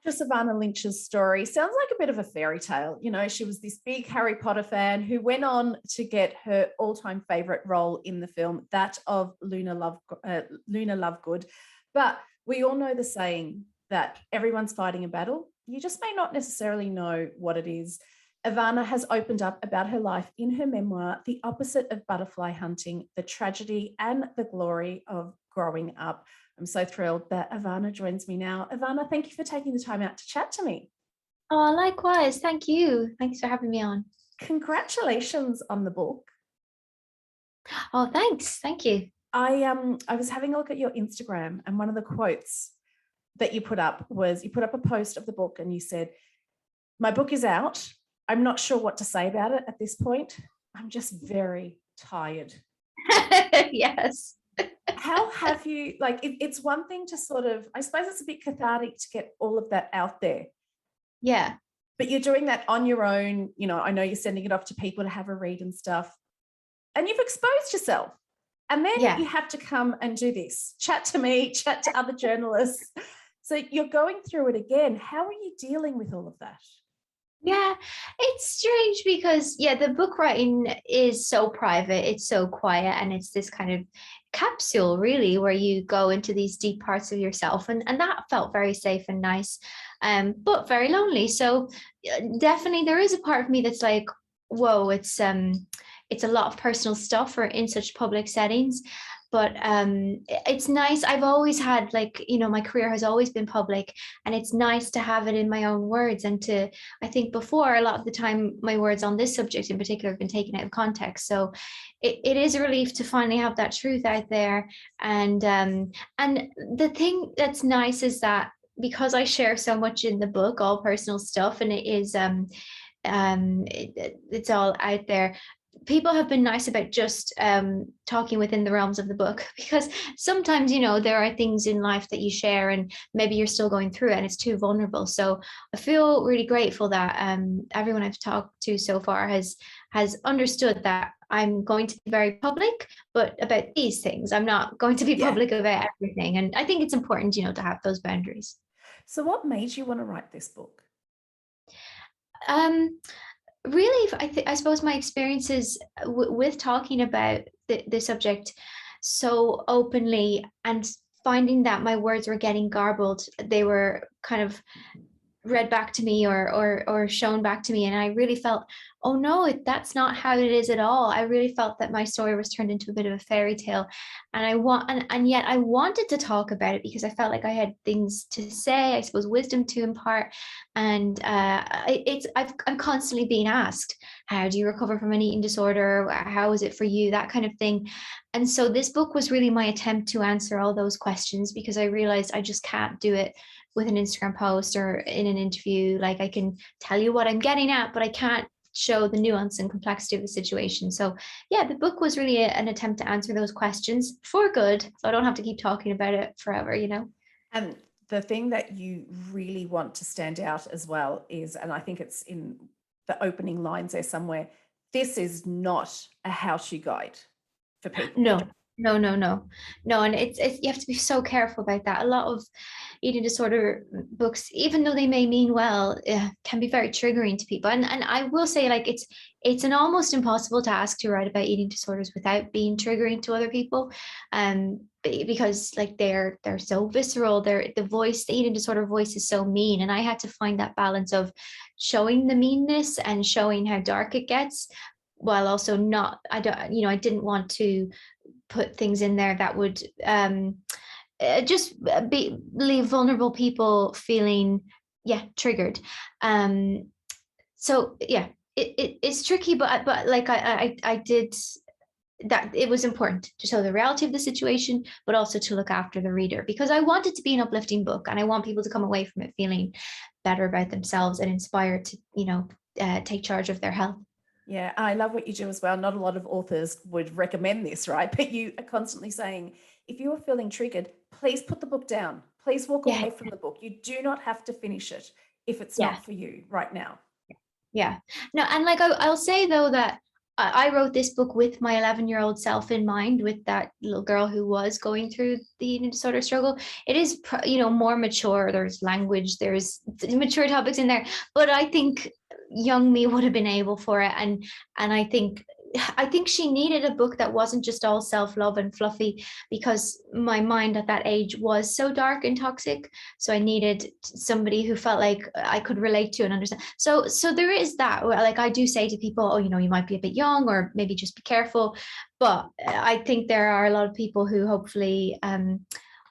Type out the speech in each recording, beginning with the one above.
Actress Evanna Lynch's story sounds like a bit of a fairy tale. You know, she was this big Harry Potter fan who went on to get her all-time favorite role in the film, that of Luna Lovegood. But we all know the saying that everyone's fighting a battle. You just may not necessarily know what it is. Evanna has opened up about her life in her memoir, The Opposite of Butterfly Hunting, the tragedy and the glory of growing up. I'm so thrilled that Evanna joins me now. Evanna, thank you for taking the time out to chat to me. Oh, likewise. Thank you. Thanks for having me on. Congratulations on the book. Oh, thanks. Thank you. I was having a look at your Instagram, and one of the quotes that you put up was, you put up a post of the book and you said, "My book is out. I'm not sure what to say about it at this point. I'm just very tired." Yes. How have you, like, it's one thing to sort of, I suppose it's a bit cathartic to get all of that out there, Yeah. but you're doing that on your own. You know, I know you're sending it off to people to have a read and stuff, and you've exposed yourself. And then Yeah. you have to come and do this, chat to me, chat to other journalists. So you're going through it again. How are you dealing with all of that? Yeah, it's strange because the book writing is so private, it's so quiet, and it's this kind of capsule really where you go into these deep parts of yourself, and that felt very safe and nice, but very lonely. So definitely there is a part of me that's like, whoa, it's a lot of personal stuff for in such public settings. But it's nice. I've always had, like, my career has always been public, and it's nice to have it in my own words. And I think before, a lot of the time, my words on this subject in particular have been taken out of context. So it is a relief to finally have that truth out there. And the thing that's nice is that because I share so much in the book, all personal stuff, and it is it's all out there, people have been nice about just talking within the realms of the book, because sometimes there are things in life that you share and maybe you're still going through it and it's too vulnerable. So I feel really grateful that everyone I've talked to so far has understood that I'm going to be very public, but about these things I'm not going to be public about everything. And I think it's important to have those boundaries. So what made you want to write this book? Really, I suppose my experiences with talking about the subject so openly, and finding that my words were getting garbled, they were kind of read back to me or shown back to me, and I really felt, oh no, that's not how it is at all. I really felt that my story was turned into a bit of a fairy tale, and yet I wanted to talk about it because I felt like I had things to say, I suppose wisdom to impart. And I'm constantly being asked, how do you recover from an eating disorder, how is it for you, that kind of thing. And so this book was really my attempt to answer all those questions, because I realized I just can't do it with an Instagram post or in an interview. Like, I can tell you what I'm getting at, but I can't show the nuance and complexity of the situation. So the book was really an attempt to answer those questions for good, so I don't have to keep talking about it forever. And the thing that you really want to stand out as well is, and I think it's in the opening lines there somewhere, this is not a how-to guide for people. No. And it's you have to be so careful about that. A lot of eating disorder books, even though they may mean well, can be very triggering to people. And I will say, like, it's an almost impossible task to write about eating disorders without being triggering to other people, because like they're so visceral. The eating disorder voice is so mean, and I had to find that balance of showing the meanness and showing how dark it gets, while also not, I didn't want to put things in there that would just leave vulnerable people feeling triggered. So it's tricky, but like I did that. It was important to show the reality of the situation, but also to look after the reader, because I want it to be an uplifting book, and I want people to come away from it feeling better about themselves and inspired to take charge of their health. Yeah, I love what you do as well. Not a lot of authors would recommend this, right? But you are constantly saying, if you are feeling triggered, please put the book down. Please walk away from the book. You do not have to finish it if it's not for you right now. Yeah. No, and like I'll say though that I wrote this book with my 11-year-old self in mind, with that little girl who was going through the eating disorder struggle. It is, more mature. There's language, there's mature topics in there, but I think young me would have been able for it. And I think she needed a book that wasn't just all self-love and fluffy, because my mind at that age was so dark and toxic. So I needed somebody who felt like I could relate to and understand. So there is that. Like, I do say to people, oh, you might be a bit young, or maybe just be careful. But I think there are a lot of people who hopefully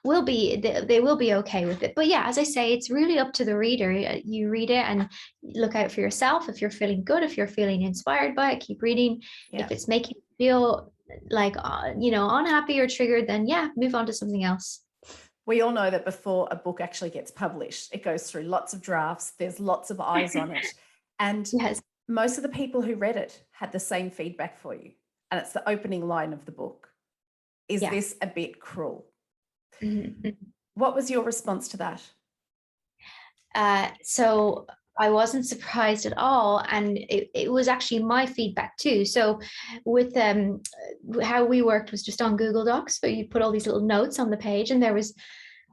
they will be okay with it. But yeah, as I say, it's really up to the reader. You read it and look out for yourself. If you're feeling good, if you're feeling inspired by it, keep reading. Yeah. If it's making you feel like unhappy or triggered, then yeah, move on to something else. We all know that before a book actually gets published, it goes through lots of drafts, there's lots of eyes on it, and Yes. most of the people who read it had the same feedback for you, and it's the opening line of the book. Is Yeah. this a bit cruel? Mm-hmm. What was your response to that? So I wasn't surprised at all, and it was actually my feedback too. So with how we worked was just on Google Docs, where you put all these little notes on the page, and there was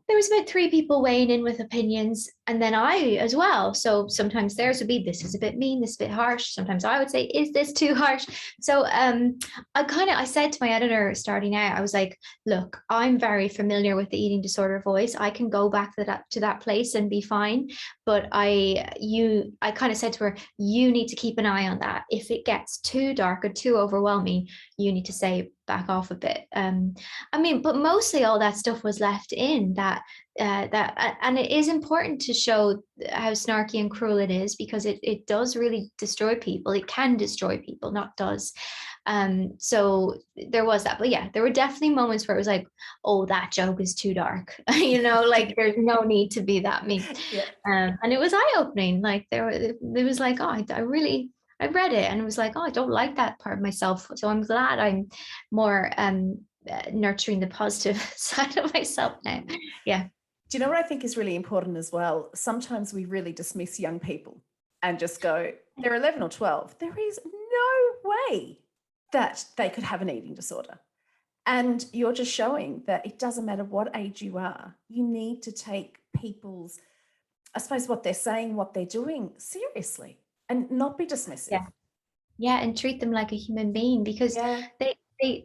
about 3 people weighing in with opinions, and then I as well. So sometimes theirs would be, this is a bit mean, this is a bit harsh. Sometimes I would say, is this too harsh? So I said to my editor starting out, I was like, look, I'm very familiar with the eating disorder voice. I can go back to that place and be fine. But I kind of said to her, you need to keep an eye on that. If it gets too dark or too overwhelming, you need to say back off a bit. But mostly all that stuff was left in that, and it is important to show how snarky and cruel it is, because it does really destroy people. It can destroy people, not does. So there was that. But yeah, there were definitely moments where it was like, oh, that joke is too dark. Like, there's no need to be that mean. Yeah. And it was eye-opening. Like, it was like, oh, I read it and it was like, oh, I don't like that part of myself. So I'm glad I'm more nurturing the positive side of myself now. Yeah. Do you know what I think is really important as well? Sometimes we really dismiss young people and just go, they're 11 or 12. There is no way that they could have an eating disorder. And you're just showing that it doesn't matter what age you are. You need to take people's, I suppose, what they're saying, what they're doing seriously, and not be dismissive. Yeah, and treat them like a human being, because Yeah. they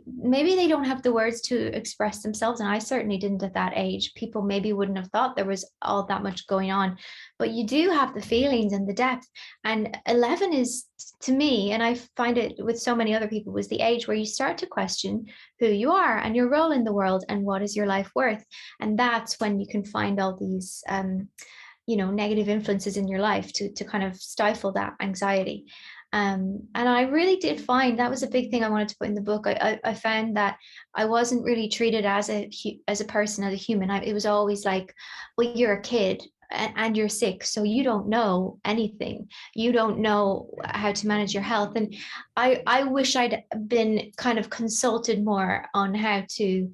maybe they don't have the words to express themselves, and I certainly didn't at that age. People maybe wouldn't have thought there was all that much going on, but you do have the feelings and the depth. And 11 is, to me, and I find it with so many other people, was the age where you start to question who you are and your role in the world and what is your life worth. And that's when you can find all these negative influences in your life to kind of stifle that anxiety. And I really did find that was a big thing I wanted to put in the book. I found that I wasn't really treated as a person, as a human. It was always like, well, you're a kid and you're sick, so you don't know anything. You don't know how to manage your health. And I wish I'd been kind of consulted more on how to,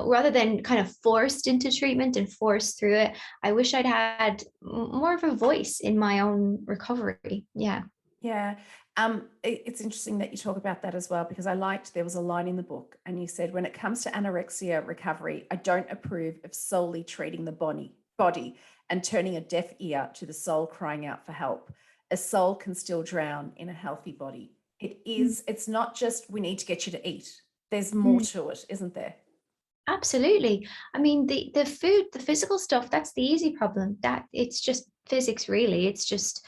rather than kind of forced into treatment and forced through it. I wish I'd had more of a voice in my own recovery. Yeah. Yeah. It's interesting that you talk about that as well, because I liked, there was a line in the book and you said, when it comes to anorexia recovery, I don't approve of solely treating the body and turning a deaf ear to the soul crying out for help. A soul can still drown in a healthy body. It's not just, we need to get you to eat. There's more to it, isn't there? Absolutely. I mean, the food, the physical stuff, that's the easy problem. That it's just physics, really. It's just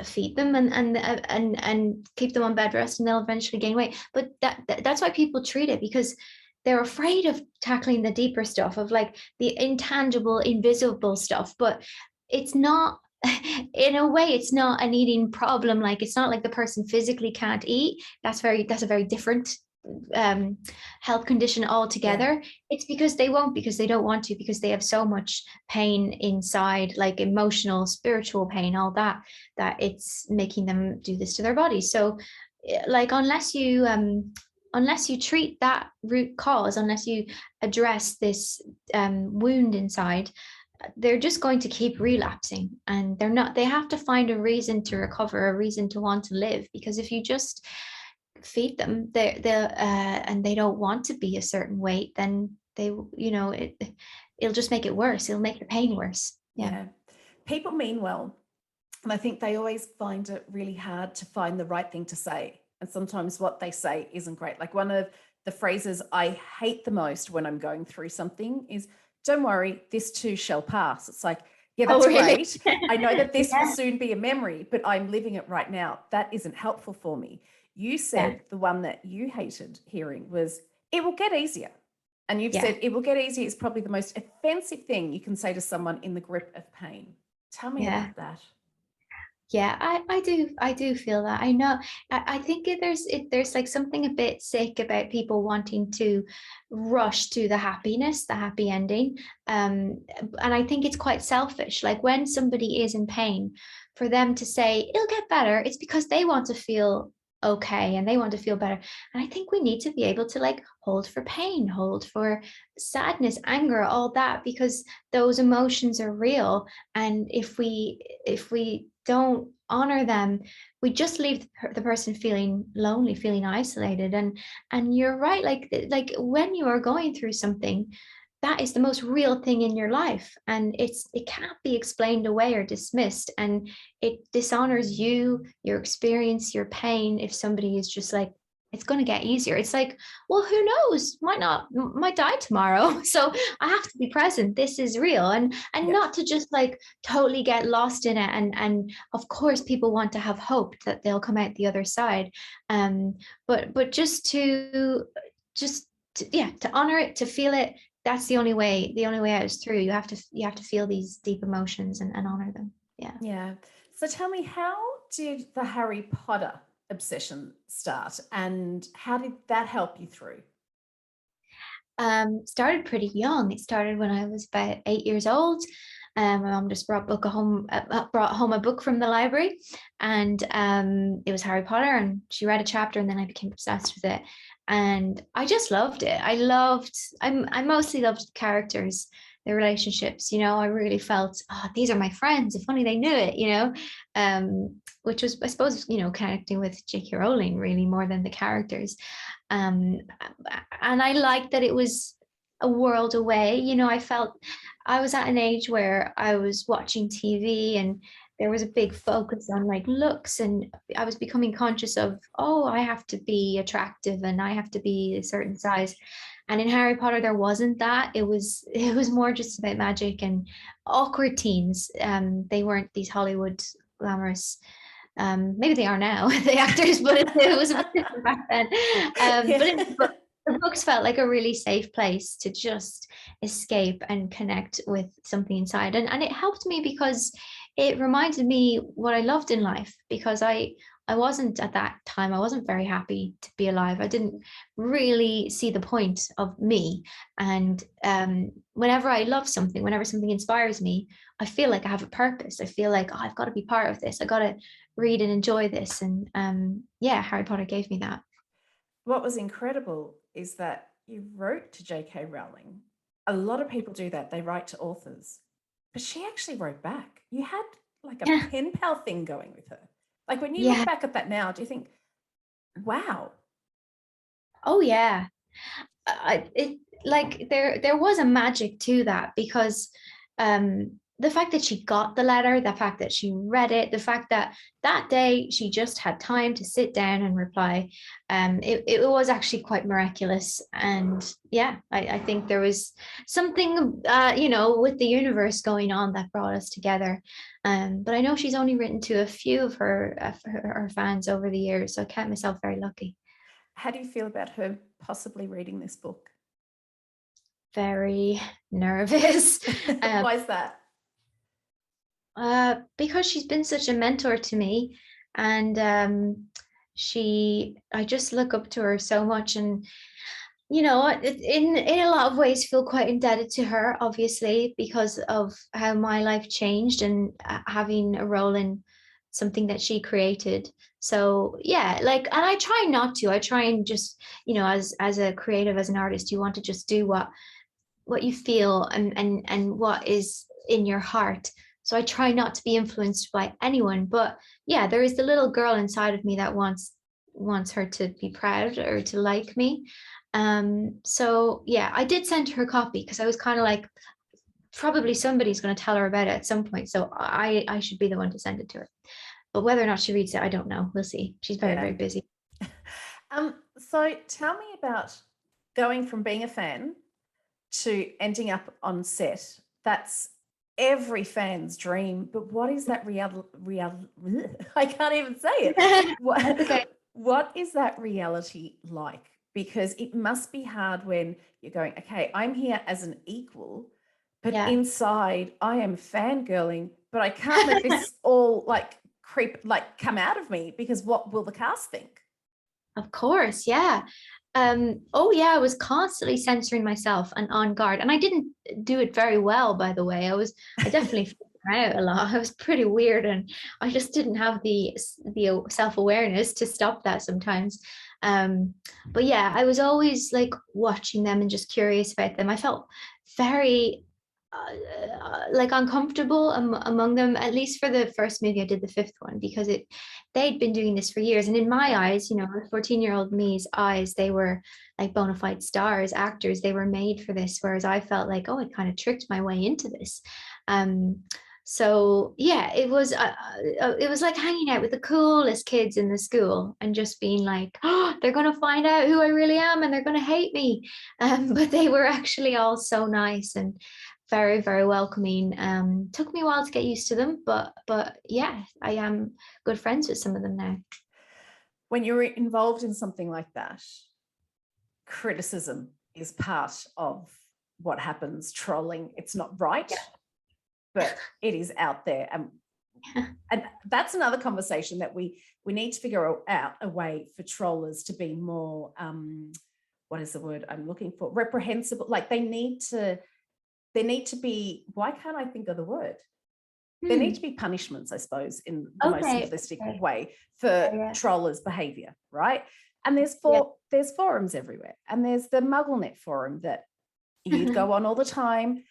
feed them and keep them on bed rest, and they'll eventually gain weight. But that's why people treat it, because they're afraid of tackling the deeper stuff, of like the intangible, invisible stuff. But it's not, in a way, it's not an eating problem. Like, it's not like the person physically can't eat. That's a very different health condition altogether. Yeah. It's because they won't, because they don't want to, because they have so much pain inside, like emotional, spiritual pain, all that it's making them do this to their body. So like, unless you treat that root cause, unless you address this wound inside, they're just going to keep relapsing, and they have to find a reason to recover, a reason to want to live. Because if you just feed them, they'll and they don't want to be a certain weight, then they, it'll just make it worse. It'll make the pain worse. Yeah. Yeah. People mean well. And I think they always find it really hard to find the right thing to say. And sometimes what they say isn't great. Like one of the phrases I hate the most when I'm going through something is, don't worry, this too shall pass. It's like, yeah, Oh, that's really? great. I know that this will Yeah. soon be a memory, but I'm living it right now. That isn't helpful for me. You Yeah. said the one that you hated hearing was, it will get easier. And you've Yeah. said it will get easier is probably the most offensive thing you can say to someone in the grip of pain. Tell me Yeah. about that. Yeah, I do feel that. I know. I think there's like something a bit sick about people wanting to rush to the happiness, the happy ending. And I think it's quite selfish. Like when somebody is in pain, for them to say it'll get better, it's because they want to feel okay and they want to feel better. And I think we need to be able to like hold for pain, hold for sadness, anger, all that, because those emotions are real. And if we don't honor them, we just leave the person feeling lonely, feeling isolated. And you're right, like when you are going through something, that is the most real thing in your life, and it can't be explained away or dismissed, and it dishonors you, your experience, your pain, if somebody is just like, it's going to get easier. It's like, well, who knows, might die tomorrow. So I have to be present, this is real, and Yeah. not to just like totally get lost in it. And of course people want to have hope that they'll come out the other side, but yeah, to honor it, to feel it. That's the only way out is through. You have to feel these deep emotions and honor them. Yeah. Yeah. So tell me, how did the Harry Potter obsession start and how did that help you through? Started pretty young. It started when I was about 8 years old. My mom just brought home a book from the library, and it was Harry Potter, and she read a chapter, and then I became obsessed with it, and I just loved it. I mostly loved characters, their relationships. I really felt, oh, these are my friends. If only they knew it. Which was, I suppose, connecting with J.K. Rowling really more than the characters. um and I liked that it was a world away. I felt I was at an age where I was watching TV, and there was a big focus on like looks, and I was becoming conscious of, oh, I have to be attractive and I have to be a certain size. And in Harry Potter there wasn't that. It was more just about magic and awkward teens. They weren't these Hollywood glamorous, maybe they are now, the actors, but it was a bit different back then. But the books felt like a really safe place to just escape and connect with something inside. And it helped me because it reminded me what I loved in life, because I wasn't, at that time, I wasn't very happy to be alive. I didn't really see the point of me. And whenever I love something, whenever something inspires me, I feel like I have a purpose. I feel like, oh, I've got to be part of this. I got to read and enjoy this. And yeah, Harry Potter gave me that. What was incredible is that you wrote to J.K. Rowling. A lot of people do that, they write to authors, but she actually wrote back. You had like a Yeah. pen pal thing going with her. Like when you look Yeah. back at that now, do you think, wow? Oh yeah. It, like, there was a magic to that, because the fact that she got the letter, the fact that she read it, the fact that that day she just had time to sit down and reply, it was actually quite miraculous. And yeah, I think there was something with the universe going on that brought us together. But I know she's only written to a few of her fans over the years, so I count myself very lucky. How do you feel about her possibly reading this book? Very nervous. um, Why is that? because she's been such a mentor to me, and I just look up to her so much, and in a lot of ways feel quite indebted to her, obviously, because of how my life changed, and having a role in something that she created. So yeah, like, and I try and just, as a creative, as an artist, you want to just do what you feel, and what is in your heart. So I try not to be influenced by anyone. But yeah, there is the little girl inside of me that wants wants her to be proud or to like me. So yeah, I did send her a copy because I was kind of like, probably somebody's going to tell her about it at some point. So I should be the one to send it to her. But whether or not she reads it, I don't know. We'll see. She's very, very busy. So tell me about going from being a fan to ending up on set. That's every fan's dream. But what is that I can't even say it. That's okay. What is that reality like? Because it must be hard when you're going, okay, I'm here as an equal, but inside I am fangirling, but I can't let this all come out of me, because what will the cast think? Of course, yeah. Oh yeah, I was constantly censoring myself and on guard. And I didn't do it very well, by the way. I definitely freaked out a lot. I was pretty weird, and I just didn't have the self-awareness to stop that sometimes. But yeah, I was always like watching them and just curious about them. I felt very like uncomfortable among them, at least for the first movie. I did the fifth one because they'd been doing this for years, and in my eyes, 14-year-old me's eyes, they were like bona fide stars, actors. They were made for this, whereas I felt like, oh, I kind of tricked my way into this. So yeah, it was like hanging out with the coolest kids in the school and just being like, oh, they're going to find out who I really am and they're going to hate me. But they were actually all so nice and very, very welcoming. Took me a while to get used to them, but yeah, I am good friends with some of them now. When you're involved in something like that, criticism is part of what happens. Trolling, it's not right, but it is out there, and that's another conversation that we need to figure out a way for trollers to be more what is the word I'm looking for, reprehensible. Like they need to be, why can't I think of the word? There need to be punishments, I suppose, in the most simplistic way for trollers' behavior, right? And there's forums everywhere, and there's the MuggleNet forum that you'd go on all the time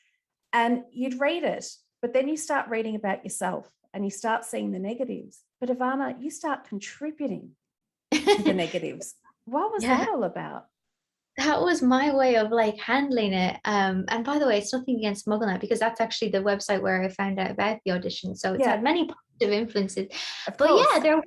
and you'd read it, but then you start reading about yourself and you start seeing the negatives. But Evanna, you start contributing to the negatives. What was that all about? That was my way of like handling it. And by the way, it's nothing against MuggleNet, because that's actually the website where I found out about the audition. So it's had many positive influences. But yeah, there were,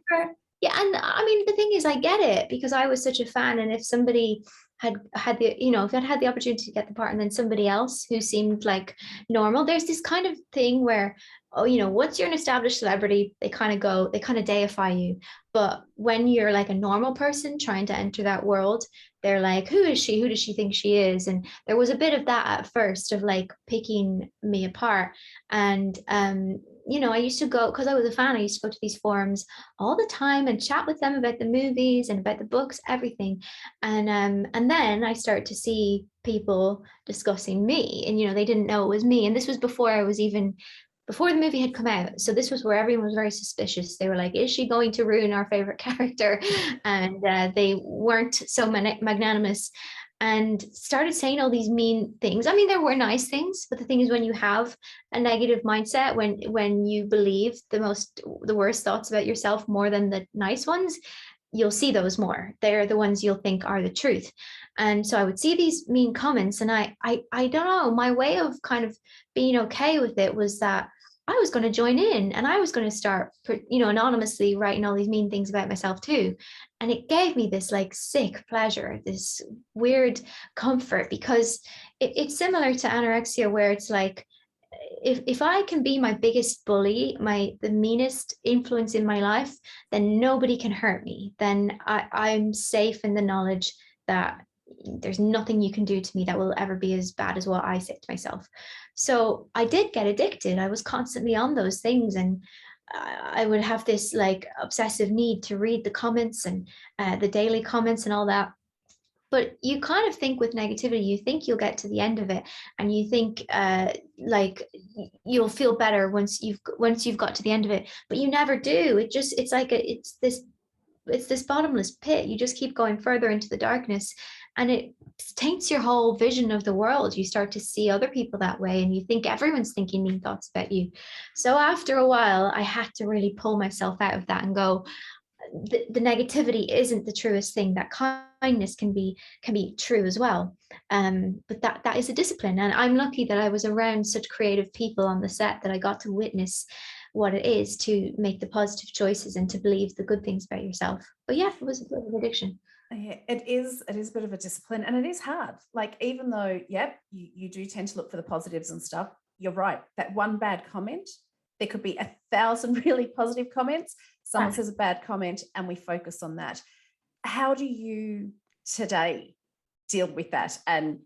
and I mean, the thing is, I get it, because I was such a fan. And if somebody had the, if I'd had the opportunity to get the part and then somebody else who seemed like normal, there's this kind of thing where, once you're an established celebrity, they kind of deify you. But when you're like a normal person trying to enter that world, they're like, who is she? Who does she think she is? And there was a bit of that at first, of like picking me apart. And, I used to go, because I was a fan, I used to go to these forums all the time and chat with them about the movies and about the books, everything. And then I started to see people discussing me, and, they didn't know it was me. And this was before the movie had come out. So this was where everyone was very suspicious. They were like, is she going to ruin our favorite character? And they weren't so magnanimous and started saying all these mean things. I mean, there were nice things, but the thing is, when you have a negative mindset, when you believe the worst thoughts about yourself more than the nice ones, you'll see those more. They're the ones you'll think are the truth. And so I would see these mean comments, and I don't know, my way of kind of being okay with it was that I was going to join in, and I was going to start, anonymously writing all these mean things about myself too. And it gave me this like sick pleasure, this weird comfort, because it's similar to anorexia, where it's like, if I can be my biggest bully, the meanest influence in my life, then nobody can hurt me. Then I'm safe in the knowledge that there's nothing you can do to me that will ever be as bad as what I say to myself. So I did get addicted. I was constantly on those things, and I would have this like obsessive need to read the comments and the daily comments and all that. But you kind of think with negativity, you think you'll get to the end of it, and you think like you'll feel better once you've got to the end of it, but you never do. It's this bottomless pit. You just keep going further into the darkness, and it taints your whole vision of the world. You start to see other people that way, and you think everyone's thinking mean thoughts about you. So after a while, I had to really pull myself out of that and go, the negativity isn't the truest thing, that kindness can be true as well. But that is a discipline, and I'm lucky that I was around such creative people on the set that I got to witness what it is to make the positive choices and to believe the good things about yourself. But yeah, it was a bit of an addiction. Yeah, it is a bit of a discipline, and it is hard. Like, even though, yep, you do tend to look for the positives and stuff, you're right. That one bad comment, there could be 1,000 really positive comments. Someone Yeah. says a bad comment and we focus on that. How do you today deal with that? And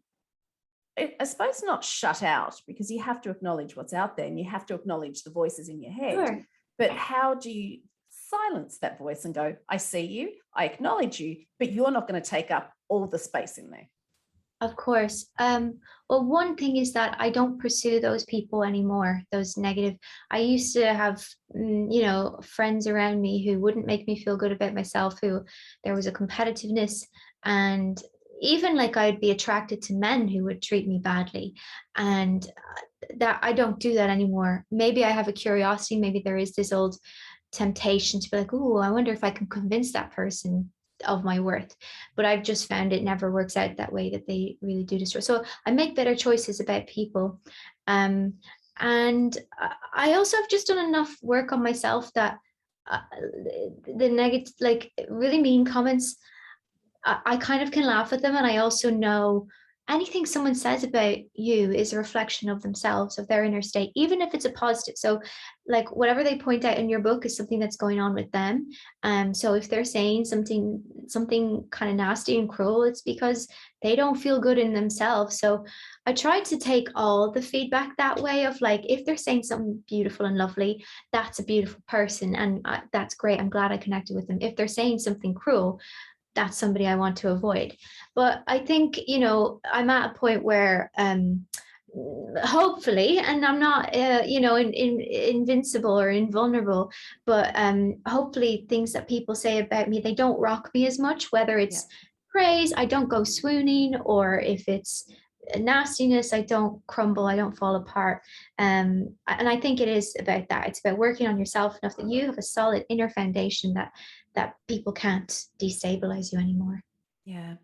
I suppose not shut out, because you have to acknowledge what's out there and you have to acknowledge the voices in your head. Sure. But how do you silence that voice and go, I see you, I acknowledge you, but you're not going to take up all the space in there? Of course. Well, one thing is that I don't pursue those people anymore, those negative. I used to have, friends around me who wouldn't make me feel good about myself, who there was a competitiveness, and even like I'd be attracted to men who would treat me badly. And that I don't do that anymore. Maybe I have a curiosity, maybe there is this old temptation to be like, oh, I wonder if I can convince that person of my worth. But I've just found it never works out that way, that they really do destroy. So I make better choices about people. Um, and I also have just done enough work on myself that the negative, like really mean comments, I kind of can laugh at them. And I also know anything someone says about you is a reflection of themselves, of their inner state, even if it's a positive. So, like, whatever they point out in your book is something that's going on with them. So if they're saying something kind of nasty and cruel, it's because they don't feel good in themselves. So I try to take all the feedback that way, of like, if they're saying something beautiful and lovely, that's a beautiful person, and that's great. I'm glad I connected with them. If they're saying something cruel, that's somebody I want to avoid. But I think, I'm at a point where hopefully, and I'm not invincible or invulnerable, but hopefully things that people say about me, they don't rock me as much, whether Yeah. it's praise, I don't go swooning, or if it's nastiness, I don't crumble, I don't fall apart. And I think it is about that. It's about working on yourself enough that you have a solid inner foundation, that people can't destabilize you anymore. Yeah.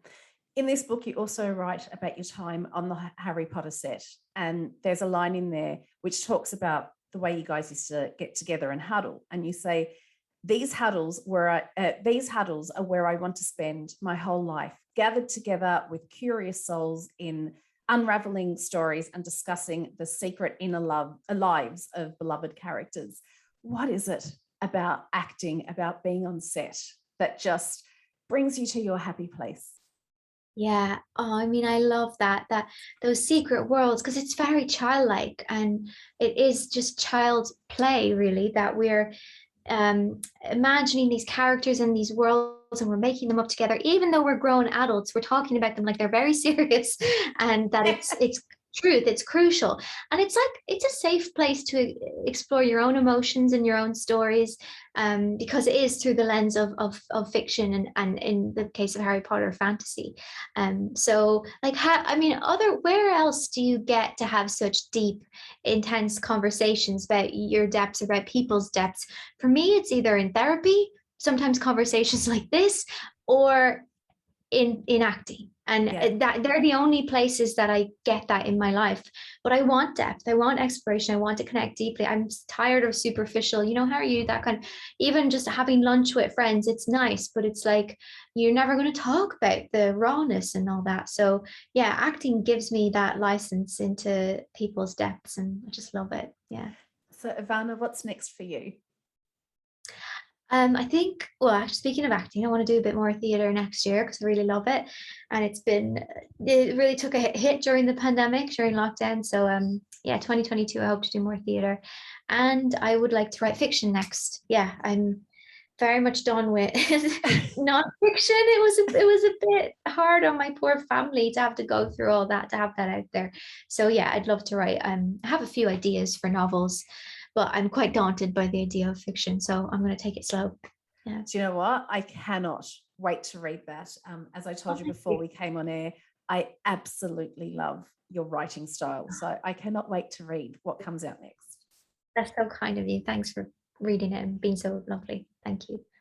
In this book, you also write about your time on the Harry Potter set. And there's a line in there which talks about the way you guys used to get together and huddle. And you say, these huddles are where I want to spend my whole life, gathered together with curious souls in unraveling stories and discussing the secret lives of beloved characters. What is it about acting, about being on set, that just brings you to your happy place? Yeah. Oh, I mean, I love that those secret worlds, because it's very childlike, and it is just child play, really, that we're imagining these characters and these worlds, and we're making them up together. Even though we're grown adults, we're talking about them like they're very serious, and that it's truth, it's crucial. And it's like, it's a safe place to explore your own emotions and your own stories, because it is through the lens of fiction, and in the case of Harry Potter, fantasy. So like, I mean, where else do you get to have such deep, intense conversations about your depths, about people's depths? For me, it's either in therapy, sometimes conversations like this, or in acting. And Yeah. that they're the only places that I get that in my life. But I want depth, I want exploration, I want to connect deeply. I'm tired of superficial, how are you, that kind of, even just having lunch with friends, it's nice, but it's like, you're never going to talk about the rawness and all that. So yeah, acting gives me that license into people's depths, and I just love it. Yeah. So, Ivana, what's next for you? I think, well, actually, speaking of acting, I want to do a bit more theatre next year, because I really love it. And it really took a hit during the pandemic, during lockdown. So, yeah, 2022, I hope to do more theatre. And I would like to write fiction next. Yeah, I'm very much done with non-fiction. It was a bit hard on my poor family to have to go through all that, to have that out there. So yeah, I'd love to write. I have a few ideas for novels, but I'm quite daunted by the idea of fiction. So I'm going to take it slow. Yeah. Do you know what? I cannot wait to read that. As I Oh, told you thank before you. we came on air, I absolutely love your writing style. So I cannot wait to read what comes out next. That's so kind of you. Thanks for reading it and being so lovely. Thank you.